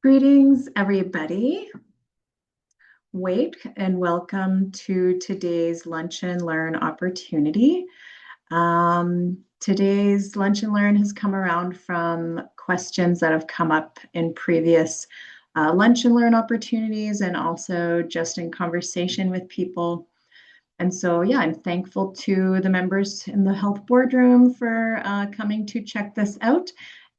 Greetings, everybody. Wait and welcome to today's Lunch and Learn opportunity. Today's Lunch and Learn has come around from questions that have come up in previous Lunch and Learn opportunities and also just in conversation with people. And so, yeah, I'm thankful to the members in the health boardroom for coming to check this out.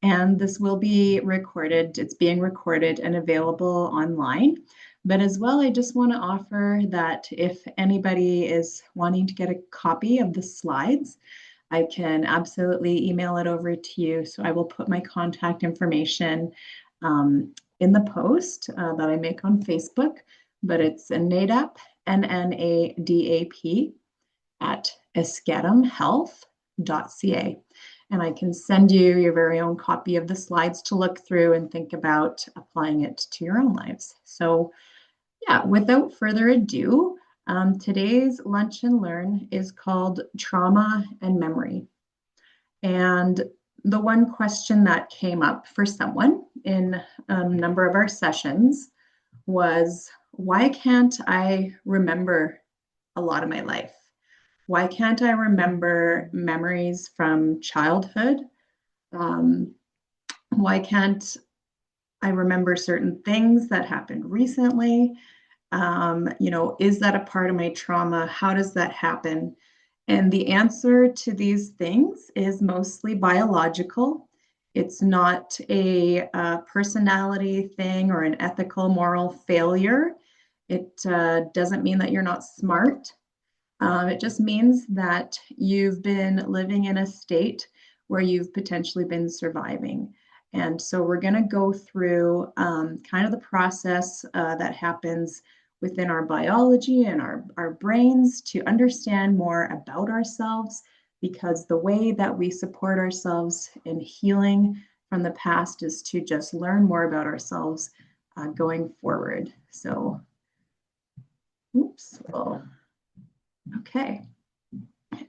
And this will be recorded. It's being recorded and available online. But as well, I just want to offer that if anybody is wanting to get a copy of the slides, I can absolutely email it over to you. So I will put my contact information in the post that I make on Facebook, but it's a NADAP, NNADAP at eskedumhealth.ca. And I can send you your very own copy of the slides to look through and think about applying it to your own lives. So yeah, without further ado, today's Lunch and Learn is called Trauma and Memory. And the one question that came up for someone in a number of our sessions was, why can't I remember a lot of my life? Why can't I remember memories from childhood? Why can't I remember certain things that happened recently? Is that a part of my trauma? How does that happen? And the answer to these things is mostly biological. It's not a personality thing or an ethical, moral failure. It doesn't mean that you're not smart. It just means that you've been living in a state where you've potentially been surviving. And so we're going to go through kind of the process that happens within our biology and our brains to understand more about ourselves, because the way that we support ourselves in healing from the past is to just learn more about ourselves going forward. So, oops, well, okay.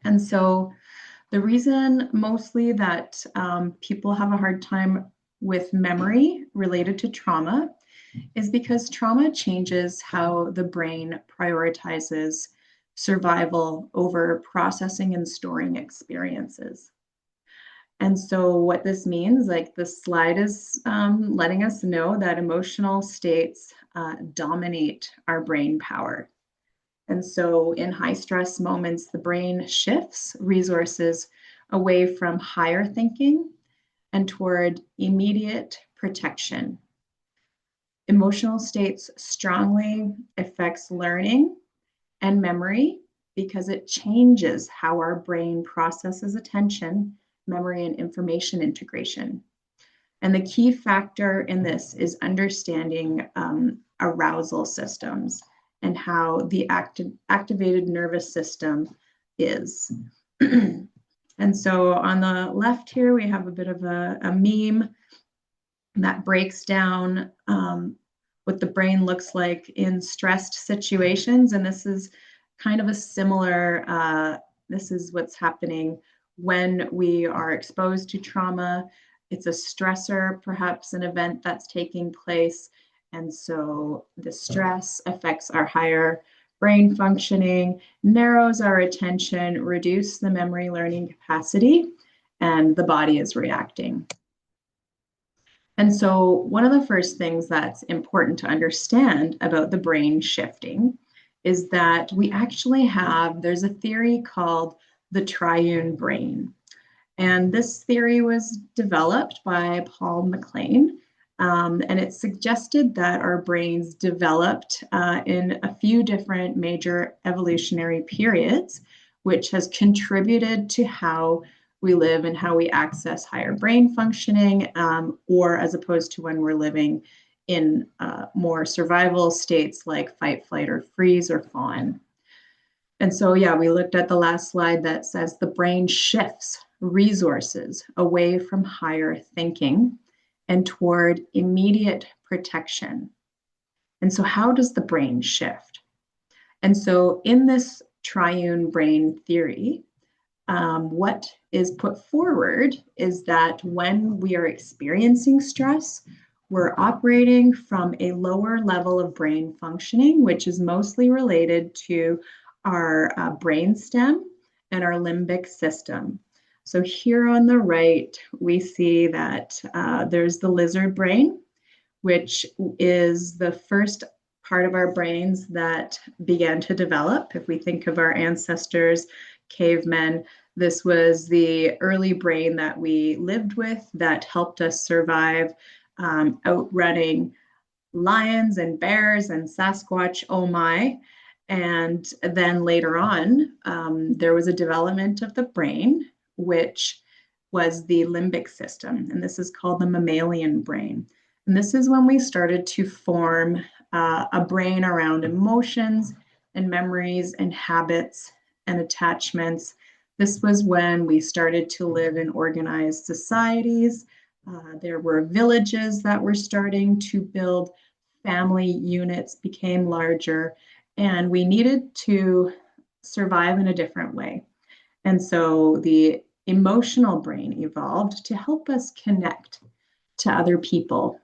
And so the reason mostly that people have a hard time with memory related to trauma is because trauma changes how the brain prioritizes survival over processing and storing experiences. And so what this means, like the slide is letting us know that emotional states dominate our brain power. And so in high stress moments, the brain shifts resources away from higher thinking and toward immediate protection. Emotional states strongly affects learning and memory because it changes how our brain processes attention, memory, and information integration. And the key factor in this is understanding arousal systems and how the activated nervous system is. And so on the left here, we have a bit of a meme that breaks down what the brain looks like in stressed situations. And this is kind of a similar, this is what's happening when we are exposed to trauma. It's a stressor, perhaps an event that's taking place. And so the stress affects our higher brain functioning, narrows our attention, reduces the memory learning capacity, and the body is reacting. And so one of the first things that's important to understand about the brain shifting is that we actually have, there's a theory called the Triune Brain. And this theory was developed by Paul MacLean. And it suggested that our brains developed in a few different major evolutionary periods, which has contributed to how we live and how we access higher brain functioning, or as opposed to when we're living in more survival states like fight, flight, or freeze or fawn. And so, yeah, we looked at the last slide that says the brain shifts resources away from higher thinking and toward immediate protection. And so how does the brain shift? And so in this triune brain theory, what is put forward is that when we are experiencing stress we're operating from a lower level of brain functioning, which is mostly related to our brain stem and our limbic system. So here on the right, we see that there's the lizard brain, which is the first part of our brains that began to develop. If we think of our ancestors, cavemen, this was the early brain that we lived with that helped us survive outrunning lions and bears and Sasquatch, oh my. And then later on, there was a development of the brain, which was the limbic system. And this is called the mammalian brain. And this is when we started to form a brain around emotions and memories and habits and attachments. This was when we started to live in organized societies. There were villages that were starting to build, family units became larger, and we needed to survive in a different way. And so the emotional brain evolved to help us connect to other people.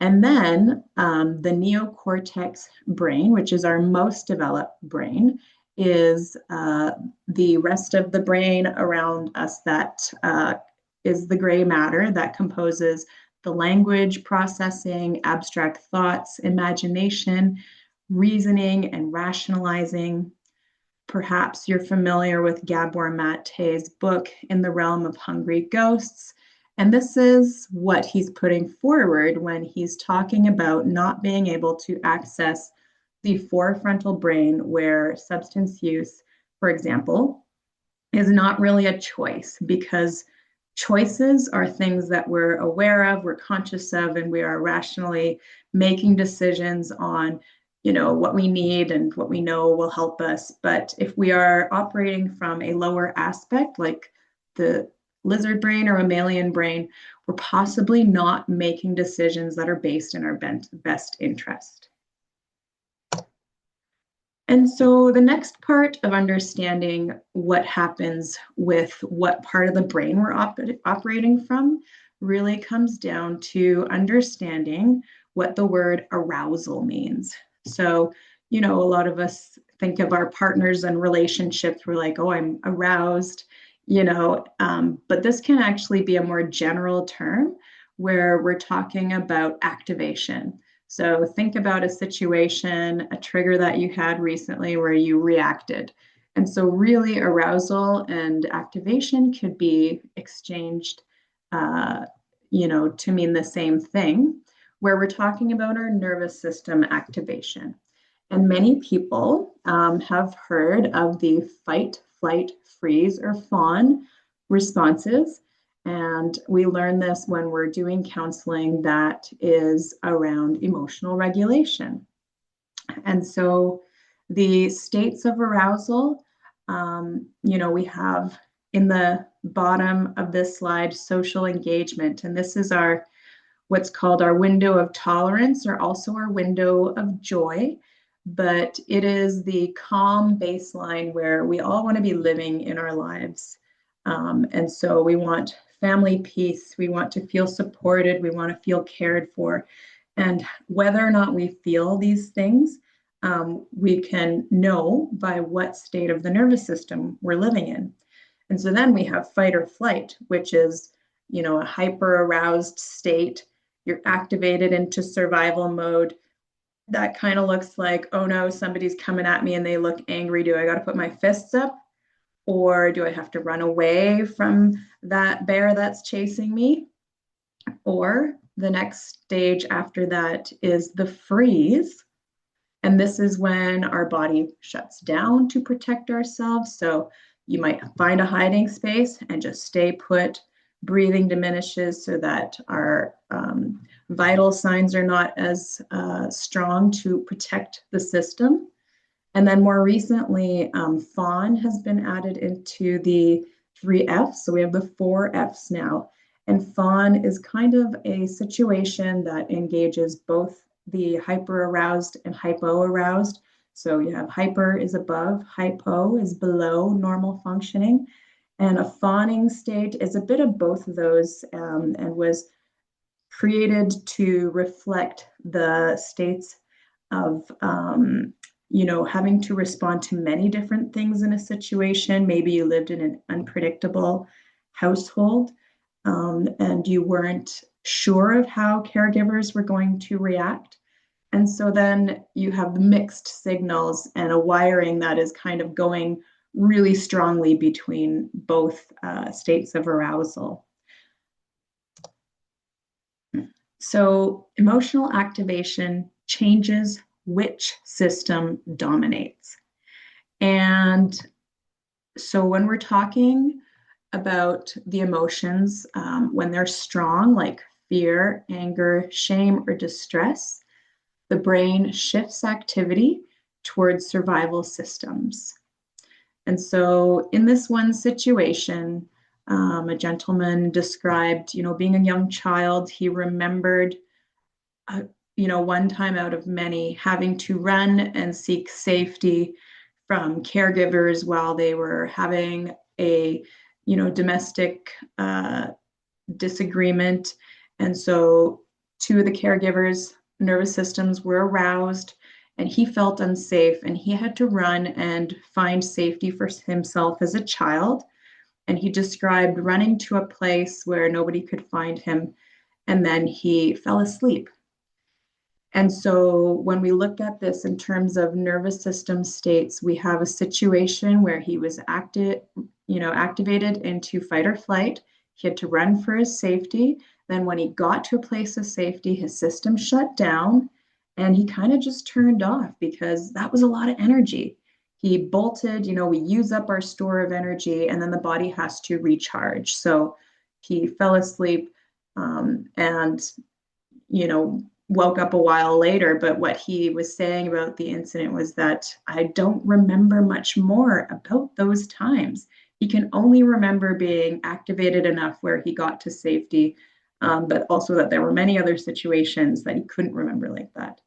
And then the neocortex brain, which is our most developed brain, is the rest of the brain around us that is the gray matter that composes the language processing, abstract thoughts, imagination, reasoning, and rationalizing. Perhaps you're familiar with Gabor Mate's book, In the Realm of Hungry Ghosts. And this is what he's putting forward when he's talking about not being able to access the forefrontal brain, where substance use, for example, is not really a choice, because choices are things that we're aware of, we're conscious of, and we are rationally making decisions on, what we need and what we know will help us. But if we are operating from a lower aspect, like the lizard brain or mammalian brain, we're possibly not making decisions that are based in our best interest. And so the next part of understanding what happens with what part of the brain we're operating from really comes down to understanding what the word arousal means. So, a lot of us think of our partners and relationships. We're like, oh, I'm aroused, but this can actually be a more general term where we're talking about activation. So think about a situation, a trigger that you had recently where you reacted. And so really arousal and activation could be exchanged, to mean the same thing, where we're talking about our nervous system activation. And many people have heard of the fight, flight, freeze, or fawn responses. And we learn this when we're doing counseling that is around emotional regulation. And so the states of arousal, we have in the bottom of this slide, social engagement. And this is what's called our window of tolerance, or also our window of joy. But it is the calm baseline where we all want to be living in our lives. And so we want family peace, we want to feel supported, we want to feel cared for. And whether or not we feel these things, we can know by what state of the nervous system we're living in. And so then we have fight or flight, which is, a hyper aroused state. You're activated into survival mode. That kind of looks like, oh no, somebody's coming at me and they look angry. Do I got to put my fists up? Or do I have to run away from that bear that's chasing me? Or the next stage after that is the freeze. And this is when our body shuts down to protect ourselves. So you might find a hiding space and just stay put. Breathing diminishes so that our vital signs are not as strong to protect the system. And then more recently, fawn has been added into the 3Fs. So we have the 4Fs now. And fawn is kind of a situation that engages both the hyper aroused and hypo aroused. So you have hyper is above, hypo is below normal functioning. And a fawning state is a bit of both of those, and was created to reflect the states of having to respond to many different things in a situation. Maybe you lived in an unpredictable household, and you weren't sure of how caregivers were going to react. And so then you have the mixed signals and a wiring that is kind of going really strongly between both states of arousal. So emotional activation changes which system dominates. And so when we're talking about the emotions, when they're strong, like fear, anger, shame, or distress, the brain shifts activity towards survival systems. And so in this one situation, a gentleman described, being a young child, he remembered, uh, one time out of many, having to run and seek safety from caregivers while they were having a, domestic disagreement. And so two of the caregivers' nervous systems were aroused and he felt unsafe and he had to run and find safety for himself as a child. And he described running to a place where nobody could find him and then he fell asleep. And so when we look at this in terms of nervous system states, we have a situation where he was activated into fight or flight. He had to run for his safety. Then when he got to a place of safety, his system shut down and he kind of just turned off because that was a lot of energy. He bolted, we use up our store of energy and then the body has to recharge. So he fell asleep and woke up a while later, but what he was saying about the incident was that I don't remember much more about those times. He can only remember being activated enough where he got to safety, but also that there were many other situations that he couldn't remember like that.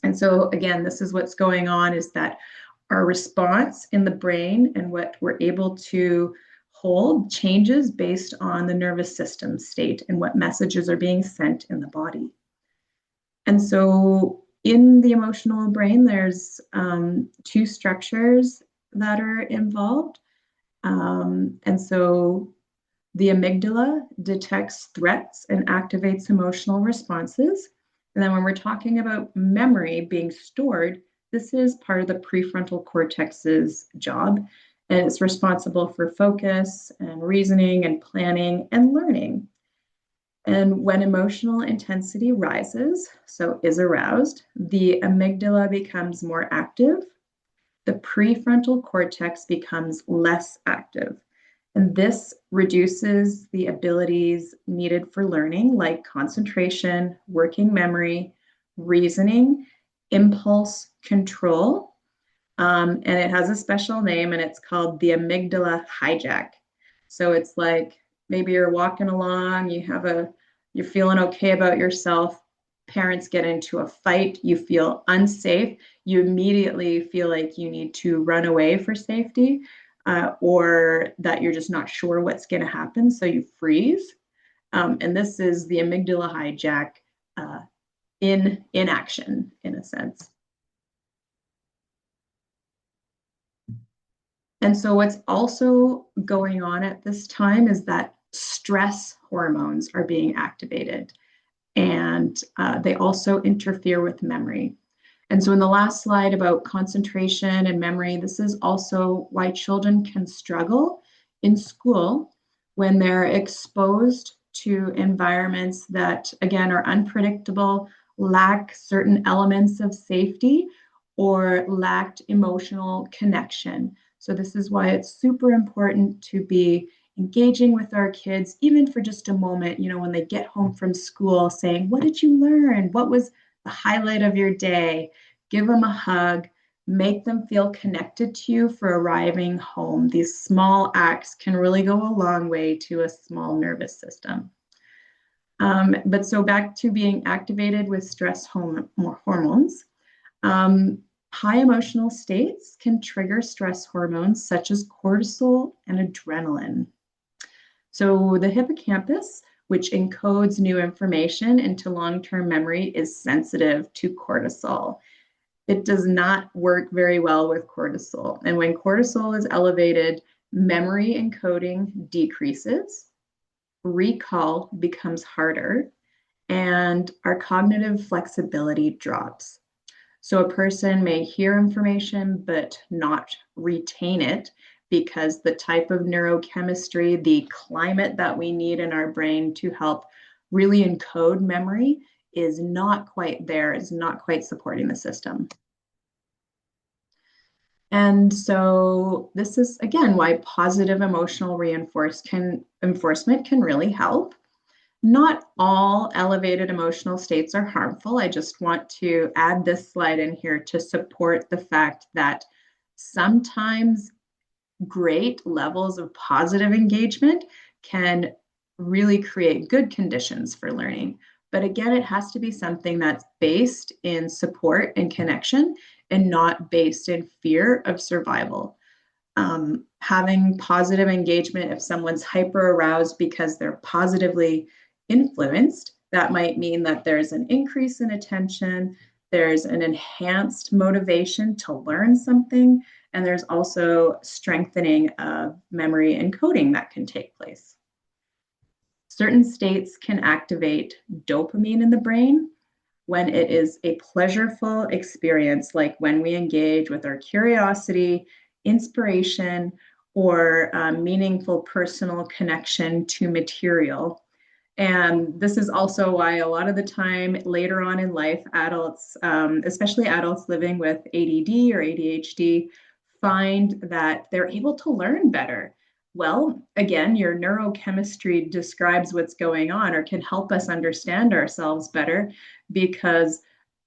And so again, this is what's going on, is that our response in the brain and what we're able to hold changes based on the nervous system state and what messages are being sent in the body. And so in the emotional brain, there's two structures that are involved. And so the amygdala detects threats and activates emotional responses. And then when we're talking about memory being stored, this is part of the prefrontal cortex's job. And it's responsible for focus and reasoning and planning and learning. And when emotional intensity rises, so is aroused, the amygdala becomes more active, the prefrontal cortex becomes less active. And this reduces the abilities needed for learning, like concentration, working memory, reasoning, impulse control. And it has a special name, and it's called the amygdala hijack. So it's like maybe you're walking along, you're feeling okay about yourself. Parents get into a fight, you feel unsafe, you immediately feel like you need to run away for safety, or that you're just not sure what's going to happen, so you freeze. And this is the amygdala hijack in action, in a sense. And so what's also going on at this time is that stress hormones are being activated, and they also interfere with memory. And so in the last slide about concentration and memory, this is also why children can struggle in school when they're exposed to environments that, again, are unpredictable, lack certain elements of safety, or lacked emotional connection. So this is why it's super important to be engaging with our kids, even for just a moment, when they get home from school, saying, what did you learn? What was the highlight of your day? Give them a hug, make them feel connected to you for arriving home. These small acts can really go a long way to a small nervous system. But so back to being activated with stress hormones. High emotional states can trigger stress hormones such as cortisol and adrenaline. So the hippocampus, which encodes new information into long-term memory, is sensitive to cortisol. It does not work very well with cortisol. And when cortisol is elevated, memory encoding decreases, recall becomes harder, and our cognitive flexibility drops. So a person may hear information but not retain it because the type of neurochemistry, the climate that we need in our brain to help really encode memory is not quite there, is not quite supporting the system. And so this is, again, why positive emotional reinforcement can really help. Not all elevated emotional states are harmful. I just want to add this slide in here to support the fact that sometimes great levels of positive engagement can really create good conditions for learning. But again, it has to be something that's based in support and connection and not based in fear of survival. Having positive engagement, if someone's hyper aroused because they're positively influenced, that might mean that there's an increase in attention, there's an enhanced motivation to learn something, and there's also strengthening of memory encoding that can take place. Certain states can activate dopamine in the brain when it is a pleasurable experience, like when we engage with our curiosity, inspiration, or meaningful personal connection to material. And this is also why a lot of the time later on in life, adults, especially adults living with ADD or ADHD, find that they're able to learn better. Well, again, your neurochemistry describes what's going on or can help us understand ourselves better, because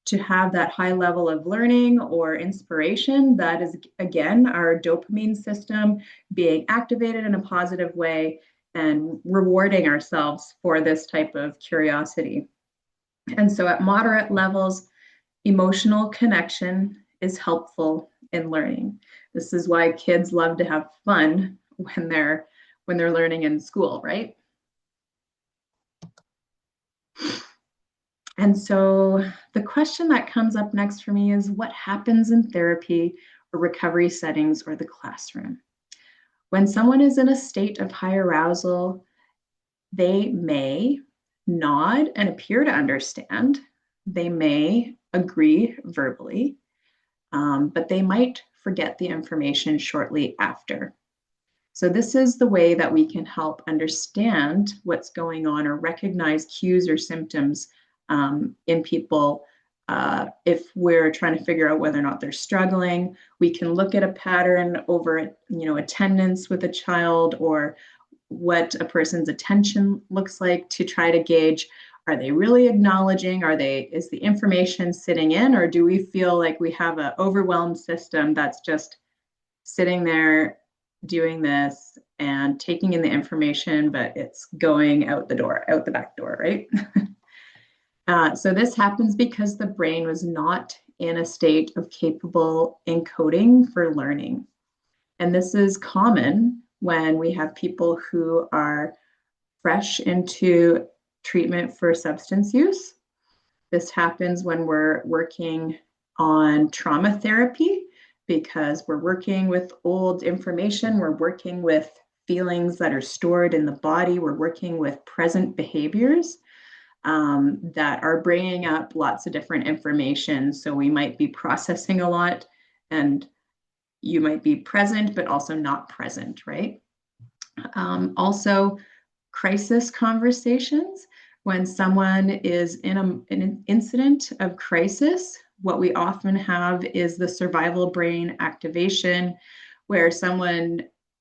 to have that high level of learning or inspiration, that is, again, our dopamine system being activated in a positive way and rewarding ourselves for this type of curiosity. And so at moderate levels, emotional connection is helpful in learning. This is why kids love to have fun when they're learning in school, right? And so the question that comes up next for me is, what happens in therapy or recovery settings or the classroom? When someone is in a state of high arousal, they may nod and appear to understand. They may agree verbally, but they might forget the information shortly after. So this is the way that we can help understand what's going on or recognize cues or symptoms in people. If we're trying to figure out whether or not they're struggling, we can look at a pattern over, attendance with a child, or what a person's attention looks like, to try to gauge, are they really acknowledging? Is the information sitting in, or do we feel like we have an overwhelmed system that's just sitting there doing this and taking in the information, but it's going out the back door, right? So this happens because the brain was not in a state of capable encoding for learning. And this is common when we have people who are fresh into treatment for substance use. This happens when we're working on trauma therapy, because we're working with old information, we're working with feelings that are stored in the body, we're working with present behaviors that are bringing up lots of different information. So we might be processing a lot, and you might be present, but also not present, right? Also, crisis conversations. When someone is in an incident of crisis, what we often have is the survival brain activation, where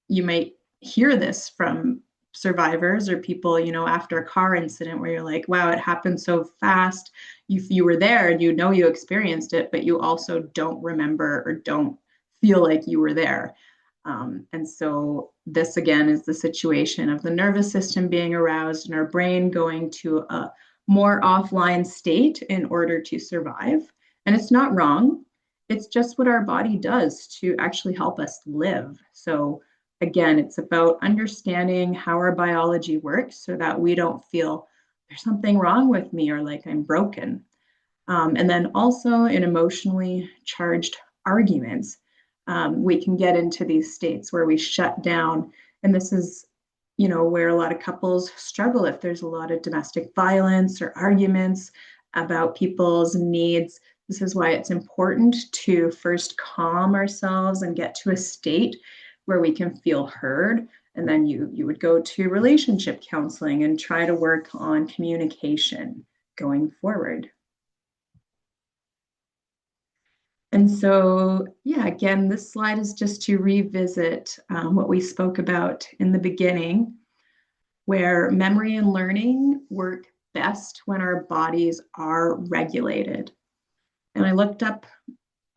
you might hear this from survivors or people, after a car incident, where you're like, wow, it happened so fast. You were there and you experienced it, but you also don't remember or don't feel like you were there. And so this, again, is the situation of the nervous system being aroused and our brain going to a more offline state in order to survive. And it's not wrong. It's just what our body does to actually help us live. So again, it's about understanding how our biology works so that we don't feel there's something wrong with me or like I'm broken. And then also in emotionally charged arguments, we can get into these states where we shut down. And this is, where a lot of couples struggle if there's a lot of domestic violence or arguments about people's needs. This is why it's important to first calm ourselves and get to a state where we can feel heard. And then you would go to relationship counseling and try to work on communication going forward. And so, yeah, again, this slide is just to revisit what we spoke about in the beginning, where memory and learning work best when our bodies are regulated. And I looked up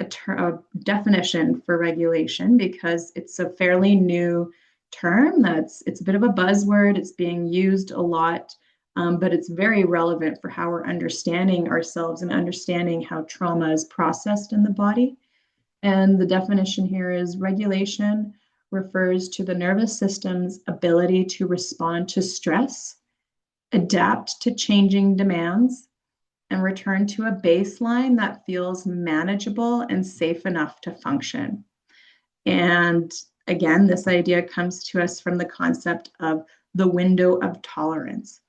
a definition for regulation because it's a fairly new term it's a bit of a buzzword. It's being used a lot, but it's very relevant for how we're understanding ourselves and understanding how trauma is processed in the body. And the definition here is regulation refers to the nervous system's ability to respond to stress, adapt to changing demands, and return to a baseline that feels manageable and safe enough to function. And again, this idea comes to us from the concept of the window of tolerance.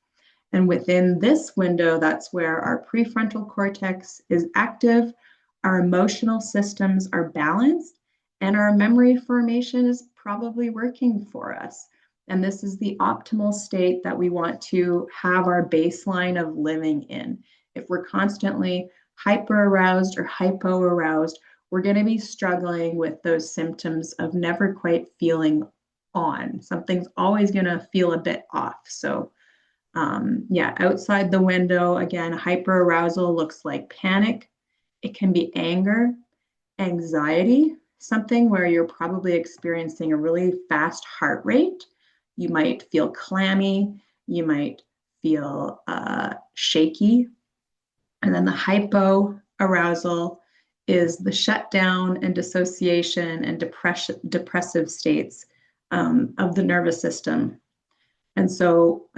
And within this window, that's where our prefrontal cortex is active, our emotional systems are balanced, and our memory formation is probably working for us. And this is the optimal state that we want to have our baseline of living in. If we're constantly hyper aroused or hypo aroused, we're going to be struggling with those symptoms of never quite feeling on. Something's always going to feel a bit off. So, yeah, outside the window, again, hyper arousal looks like panic. It can be anger, anxiety, something where you're probably experiencing a really fast heart rate. You might feel clammy. You might feel shaky. And then the hypo arousal is the shutdown and dissociation and depressive states of the nervous system. And so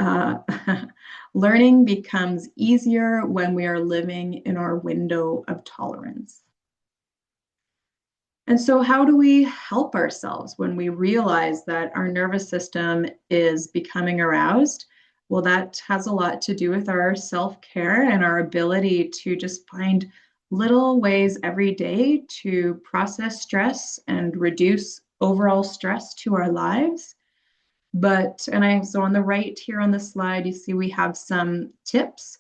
learning becomes easier when we are living in our window of tolerance. And so, how do we help ourselves when we realize that our nervous system is becoming aroused? Well, that has a lot to do with our self care and our ability to just find little ways every day to process stress and reduce overall stress to our lives. So on the right here on the slide, you see we have some tips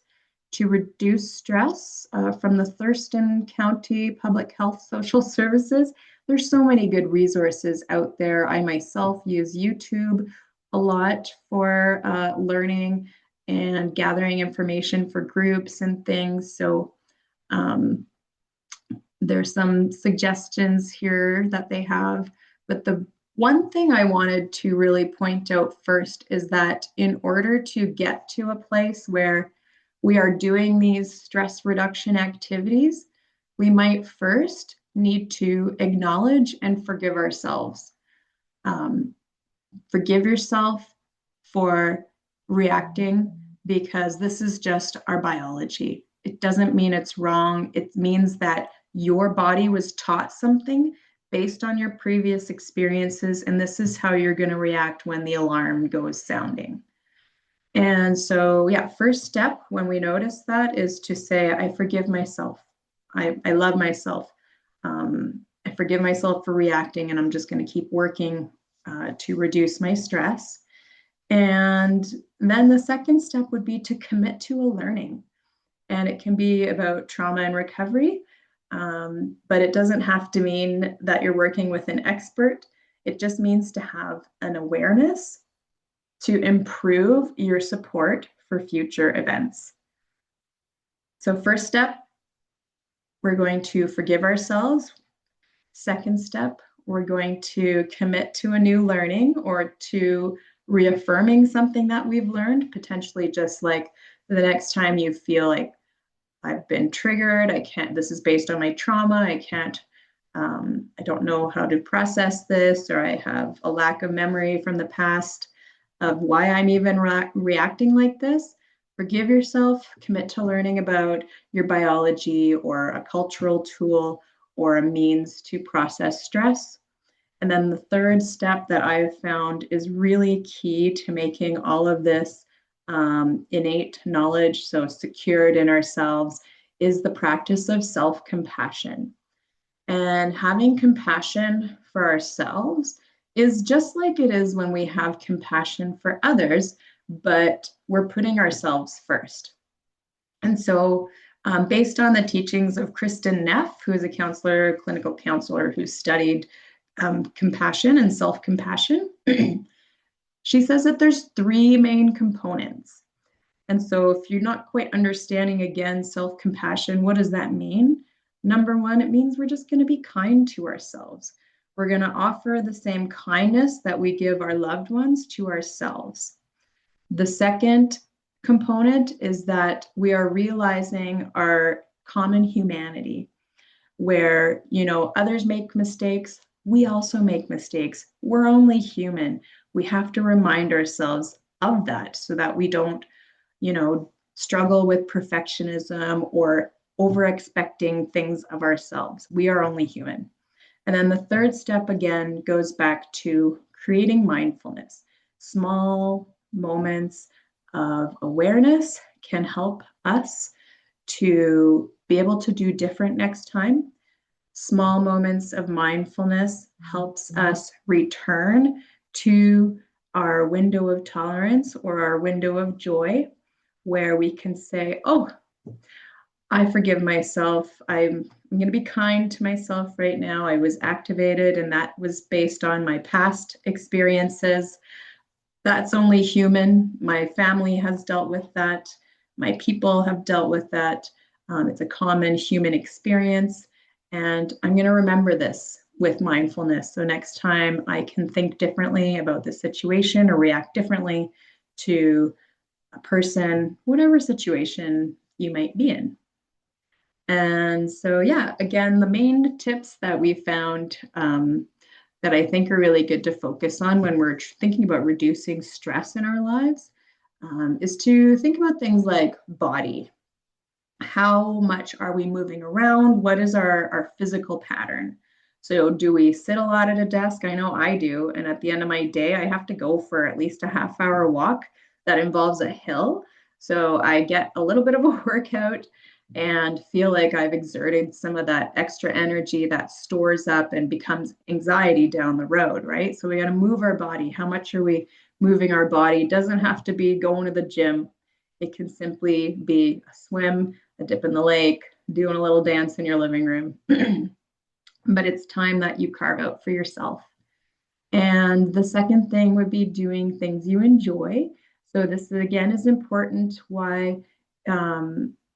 to reduce stress from the Thurston County Public Health Social Services. There's so many good resources out there. I myself use YouTube a lot for learning and gathering information for groups and things. So there's some suggestions here that they have, but the one thing I wanted to really point out first is that in order to get to a place where we are doing these stress reduction activities, we might first need to acknowledge and forgive ourselves. Forgive yourself for reacting because this is just our biology. It doesn't mean it's wrong. It means that your body was taught something based on your previous experiences, and this is how you're going to react when the alarm goes sounding. And so, yeah, first step when we notice that is to say, I forgive myself. I love myself. I forgive myself for reacting, and I'm just going to keep working to reduce my stress. And then the second step would be to commit to a learning. And it can be about trauma and recovery. But it doesn't have to mean that you're working with an expert. It just means to have an awareness to improve your support for future events. So first step, we're going to forgive ourselves. Second step, we're going to commit to a new learning or to reaffirming something that we've learned, potentially just like the next time you feel like I've been triggered. This is based on my trauma. I can't I don't know how to process this, or I have a lack of memory from the past of why I'm even reacting like this. Forgive yourself, commit to learning about your biology or a cultural tool or a means to process stress. And then the third step that I've found is really key to making all of this innate knowledge so secured in ourselves is the practice of self compassion. And having compassion for ourselves is just like it is when we have compassion for others, but we're putting ourselves first. And so, based on the teachings of Kristen Neff, who is a counselor, clinical counselor who studied compassion and self compassion, she says that there's three main components. And so, if you're not quite understanding again self compassion, what does that mean? Number one, it means we're just going to be kind to ourselves. We're going to offer the same kindness that we give our loved ones to ourselves. The second component is that we are realizing our common humanity, where, others make mistakes. We also make mistakes. We're only human. We have to remind ourselves of that so that we don't struggle with perfectionism or over expecting things of ourselves. We are only human. And then the third step again goes back to creating mindfulness. Small moments of awareness can help us to be able to do different next time. Small moments of mindfulness helps us return to our window of tolerance or our window of joy, where we can say, oh, I forgive myself. I'm going to be kind to myself right now. I was activated, and that was based on my past experiences. That's only human. My family has dealt with that. My people have dealt with that. It's a common human experience. And I'm going to remember this with mindfulness. So next time I can think differently about the situation or react differently to a person, whatever situation you might be in. And so, yeah, again, the main tips that we found that I think are really good to focus on when we're thinking about reducing stress in our lives is to think about things like body. How much are we moving around? What is our physical pattern? So, do we sit a lot at a desk? I know I do. And at the end of my day, I have to go for at least a half-hour walk that involves a hill. So, I get a little bit of a workout and feel like I've exerted some of that extra energy that stores up and becomes anxiety down the road, right? So, we got to move our body. How much are we moving our body? It doesn't have to be going to the gym. It can simply be a swim, a dip in the lake, doing a little dance in your living room. But it's time that you carve out for yourself. And the second thing would be doing things you enjoy. So this again is important why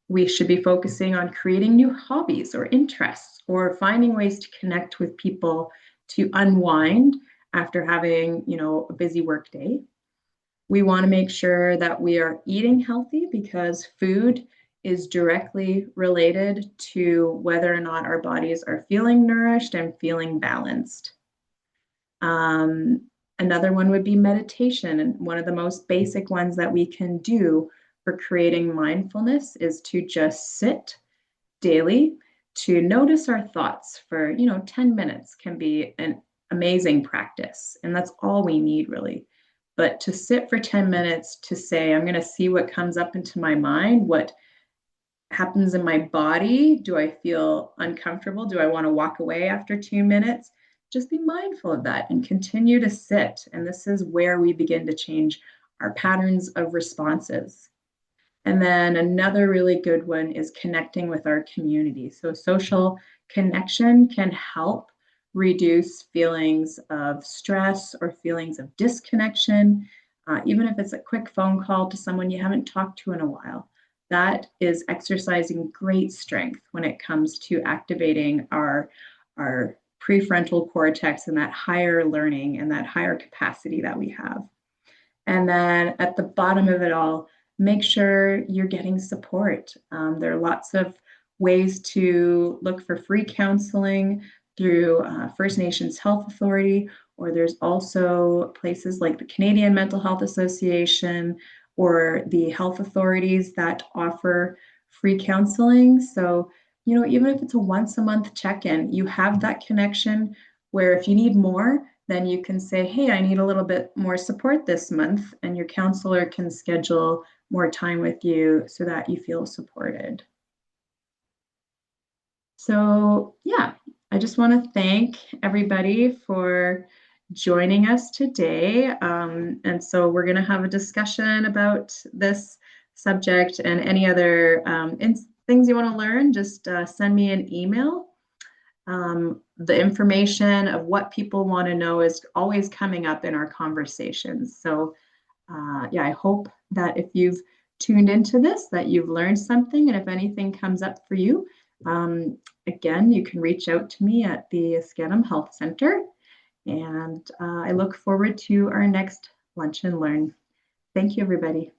we should be focusing on creating new hobbies or interests or finding ways to connect with people to unwind after having, a busy work day. We want to make sure that we are eating healthy because food is directly related to whether or not our bodies are feeling nourished and feeling balanced. Um, Another one would be meditation. And one of the most basic ones that we can do for creating mindfulness is to just sit daily to notice our thoughts for, 10 minutes can be an amazing practice. And that's all we need, really. But to sit for 10 minutes to say, I'm going to see what comes up into my mind, what happens in my body. Do I feel uncomfortable? Do I want to walk away after 2 minutes? Just be mindful of that and continue to sit. And this is where we begin to change our patterns of responses. And then another really good one is connecting with our community. So social connection can help reduce feelings of stress or feelings of disconnection, even if it's a quick phone call to someone you haven't talked to in a while. That is exercising great strength when it comes to activating our prefrontal cortex and that higher learning and that higher capacity that we have. And then at the bottom of it all, make sure you're getting support. There are lots of ways to look for free counseling. through First Nations Health Authority, or there's also places like the Canadian Mental Health Association or the health authorities that offer free counseling. So, even if it's a once a month check-in, you have that connection where if you need more, then you can say, hey, I need a little bit more support this month, and your counselor can schedule more time with you so that you feel supported. So, yeah, I just want to thank everybody for joining us today. And so, we're going to have a discussion about this subject and any other things you want to learn. Just send me an email. The information of what people want to know is always coming up in our conversations. So, yeah, I hope that if you've tuned into this, that you've learned something. And if anything comes up for you, again, you can reach out to me at the Scanum Health Center. And I look forward to our next Lunch and Learn. Thank you, everybody.